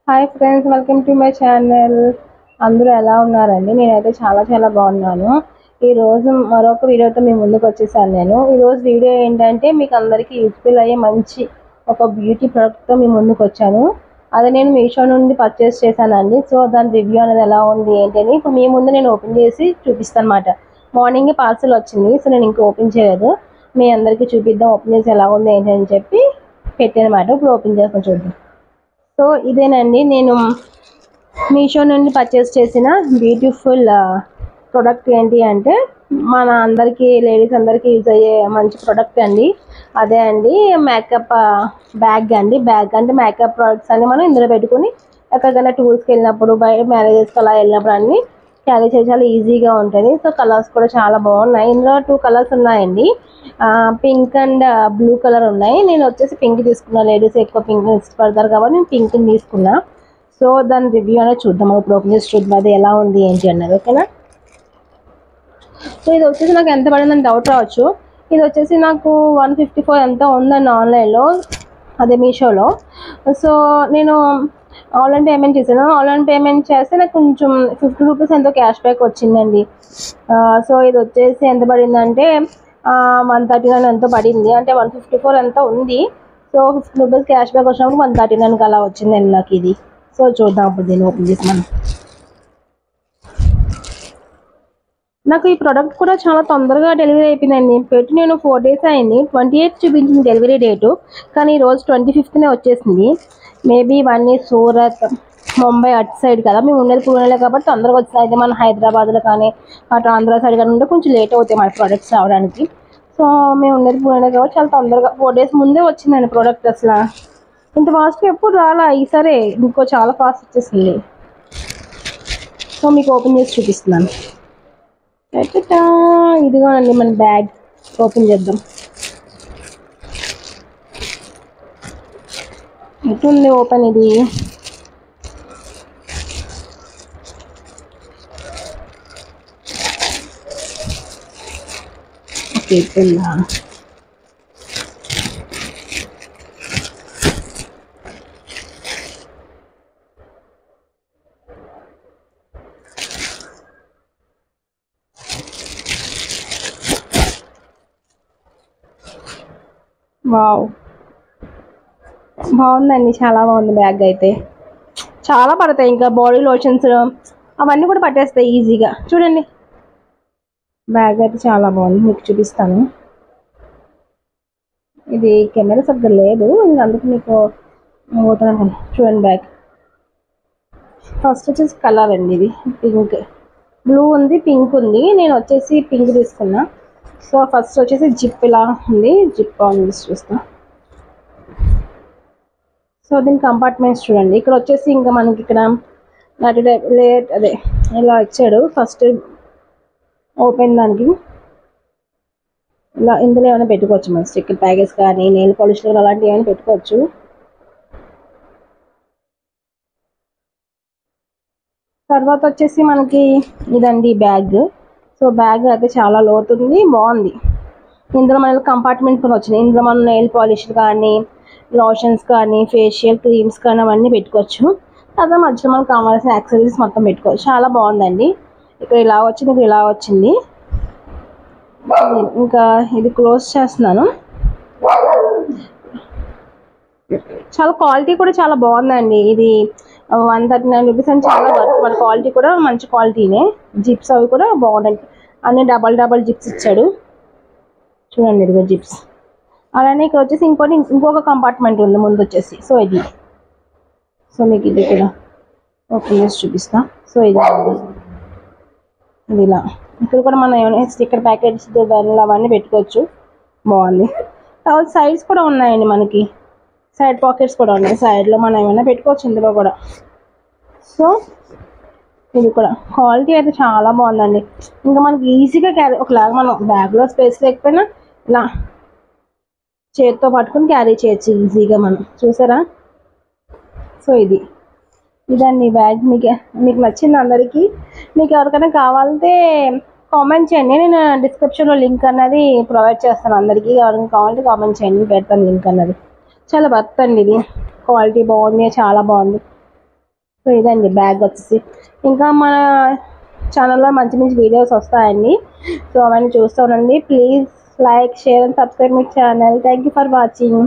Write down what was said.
Hi friends, welcome to my channel. అందరూ ఎలా ఉన్నారండి? నేనైతే చాలా బాగున్నాను. ఈరోజు మరొక వీడియోతో మీ ముందుకు వచ్చేసాను. ఈరోజు వీడియో ఏంటంటే మీకు అందరికీ యూస్ఫుల్ అయ్యే మంచి ఒక బ్యూటీ ప్రోడక్ట్తో మీ ముందుకు వచ్చాను. అది నేను మీషో నుండి పర్చేస్ చేశానండి. సో దాని రివ్యూ అనేది ఎలా ఉంది ఏంటని ఇప్పుడు మీ ముందు నేను ఓపెన్ చేసి చూపిస్తాను అనమాట. మార్నింగే పార్సల్ వచ్చింది, సో నేను ఇంకా ఓపెన్ చేయలేదు. మీ అందరికీ చూపిద్దాం ఓపెన్ చేసి ఎలా ఉంది ఏంటి అని చెప్పి పెట్టానమాట. ఇప్పుడు ఓపెన్ చేస్తాను, చూద్దాం. సో ఇదేనండి నేను మీషో నుండి పర్చేస్ చేసిన బ్యూటిఫుల్ ప్రోడక్ట్. ఏంటి అంటే మన అందరికీ లేడీస్ అందరికీ యూజ్ అయ్యే మంచి ప్రోడక్ట్ అండి. అదే అండి మేకప్ బ్యాగ్ అండి. బ్యాగ్ అంటే మేకప్ ప్రోడక్ట్స్ అన్ని మనం ఇందులో పెట్టుకుని ఎక్కడికైనా టూర్స్కి వెళ్ళినప్పుడు, బయట మ్యారేజెస్కి అలా వెళ్ళినప్పుడు అన్ని క్యారీ చేసి చాలా ఈజీగా ఉంటుంది. సో కలర్స్ కూడా చాలా బాగున్నాయి. ఇందులో 2 కలర్స్ ఉన్నాయండి. పింక్ అండ్ బ్లూ కలర్ ఉన్నాయి. నేను వచ్చేసి పింక్ తీసుకున్నా. లేడీస్ ఎక్కువ పింక్ ఇష్టపడతారు కాబట్టి నేను పింక్ తీసుకున్నా. సో దాని రివ్యూ అనేది చూద్దాం. ఇప్పుడు ఓపెన్ చేసి చూద్దాం అది ఎలా ఉంది ఏంటి అన్నది. ఓకేనా? సో ఇది వచ్చేసి నాకు ఎంత పడిందని డౌట్ రావచ్చు. ఇది వచ్చేసి నాకు 154 ఎంత ఉందండి ఆన్లైన్లో, అదే మీషోలో. సో నేను ఆన్లైన్ పేమెంట్ చేశాను. ఆన్లైన్ పేమెంట్ చేస్తే నాకు కొంచెం 50 రూపీస్ ఎంతో క్యాష్ బ్యాక్ వచ్చిందండి. సో ఇది వచ్చేసి ఎంత పడిందంటే 139 ఎంతో పడింది. అంటే 154 ఎంతో ఉంది. సో 50 రూపీస్ క్యాష్ బ్యాక్ వచ్చినప్పుడు 139కి అలా వచ్చిందండి నాకు ఇది. సో చూద్దాం ఇప్పుడు దీన్ని ఓపెన్ చేసి మనం. నాకు ఈ ప్రోడక్ట్ కూడా చాలా తొందరగా డెలివరీ అయిపోయిందండి. పెట్టి నేను 4 డేస్ అయింది. 28 చూపించింది డెలివరీ డేటు, కానీ ఈరోజు 25నే వచ్చేసింది. మేబీ ఇవన్నీ సూరత్, ముంబై అటు సైడ్ కదా, మేము ఉండేది పూణేలో కాబట్టి తొందరగా వచ్చింది. అయితే మన హైదరాబాద్లో కానీ అటు ఆంధ్ర సైడ్ కానీ ఉంటే కొంచెం లేట్ అవుతాయి మన ప్రోడక్ట్స్ రావడానికి. సో మేము ఉండేది పూణేలో కాబట్టి చాలా తొందరగా 4 డేస్ ముందే వచ్చిందండి ప్రోడక్ట్. అసలు ఇంత ఫాస్ట్గా ఎప్పుడు రాలా, ఈసారి ఇంకో చాలా ఫాస్ట్ వచ్చేసింది. సో మీకు ఓపెన్ చేసి చూపిస్తున్నాను. ఇదిగోనండి మన బ్యాగ్. ఓపెన్ చేద్దాం. ఎటుంది ఓపెన్ ఇది? ఓకే, ఎటుందా? వావ్, బాగుందండి, చాలా బాగుంది బ్యాగ్. అయితే చాలా పడతాయి, ఇంకా బాడీ లోషన్స్ అవన్నీ కూడా పట్టేస్తాయి ఈజీగా. చూడండి బ్యాగ్ అయితే చాలా బాగుంది. మీకు చూపిస్తాను. ఇది కెమెరా సరిగ్గా లేదు, ఇంకా అందుకు మీకు పోతున్నాను. చూడండి బ్యాగ్. ఫస్ట్ వచ్చేసి కలర్ అండి, ఇది పింక్. బ్లూ ఉంది, పింక్ ఉంది. నేను వచ్చేసి పింక్ తీసుకున్నా. సో ఫస్ట్ వచ్చేసి జిప్ ఇలా ఉంది. జిప్ ఆన్ చేసి చూస్తా. సో దీని కంపార్ట్మెంట్స్ చూడండి. ఇక్కడ వచ్చేసి ఇంకా మనకి ఇక్కడ నటు లేట్ అదే ఇలా ఇచ్చాడు. ఫస్ట్ ఓపెన్ దానికి ఇలా ఇందులో ఏమైనా పెట్టుకోవచ్చు. మన స్టిక్కర్ ప్యాకెట్స్ కానీ నెయిల్ పాలిష్లు అలాంటివి ఏమైనా పెట్టుకోవచ్చు. తర్వాత వచ్చేసి మనకి ఇదండి బ్యాగ్. సో బ్యాగ్ అయితే చాలా లోతుంది, బాగుంది. ఇందులో మనకి కంపార్ట్మెంట్స్ కూడా వచ్చినాయి. ఇందులో మనం నెయిల్ పాలిష్లు కానీ, లోషన్స్ కానీ, ఫేషియల్ క్రీమ్స్ కానీ అవన్నీ పెట్టుకోవచ్చు. తర్వాత మధ్యలో మనకు కావాల్సిన యాక్సెసరీస్ మొత్తం పెట్టుకోవచ్చు. చాలా బాగుందండి. ఇక్కడ ఇలా వచ్చింది, ఇక్కడ ఇలా వచ్చింది. ఇంకా ఇది క్లోజ్ చేస్తున్నాను. చాలా క్వాలిటీ కూడా చాలా బాగుందండి. ఇది 139 రూపీస్ అని చాలా వర్త్. మన క్వాలిటీ కూడా మంచి క్వాలిటీనే. జిప్స్ అవి కూడా బాగున్నాయి. అన్ని డబల్ జిప్స్ ఇచ్చాడు. చూడండి ఇదిగో జిప్స్. అలానే ఇక్కడ వచ్చేసి ఇంకొక కంపార్ట్మెంట్ ఉంది ముందు వచ్చేసి. సో ఇది, సో మీకు ఇది కూడా ఓపెన్ చేసి చూపిస్తా. సో ఇది ఇలా ఇక్కడ కూడా మనం ఏమైనా స్టిక్కర్ ప్యాకెట్స్ అవన్నీ పెట్టుకోవచ్చు. బాగుంది. తర్వాత సైడ్స్ కూడా ఉన్నాయండి, మనకి సైడ్ పాకెట్స్ కూడా ఉన్నాయి. సైడ్లో మనం ఏమైనా పెట్టుకోవచ్చు ఇందులో కూడా. సో ఇది కూడా క్వాలిటీ అయితే చాలా బాగుందండి. ఇంకా మనకి ఈజీగా క్యారీ, ఒకలాగా మనం బ్యాగ్లో స్పేస్ లేకపోయినా ఇలా చేతితో పట్టుకుని క్యారీ చేయొచ్చు ఈజీగా మనం. చూసారా? సో ఇదండి బ్యాగ్. మీకు నచ్చింది అందరికీ. మీకు ఎవరికైనా కావాలంటే కామెంట్ చేయండి. నేను డిస్క్రిప్షన్లో లింక్ అన్నది ప్రొవైడ్ చేస్తాను అందరికీ. ఎవరైనా కావాలంటే కామెంట్ చేయండి, పెడతాను లింక్ అన్నది. చాలా వర్త్ అండి ఇది. క్వాలిటీ బాగుంది, చాలా బాగుంది. సో ఇదండి బ్యాగ్ వచ్చేసి. ఇంకా మన ఛానల్లో మంచి మంచి వీడియోస్ వస్తాయండి, సో అవన్నీ చూస్తూ ఉండండి. Please like, share and subscribe my channel. Thank you for watching.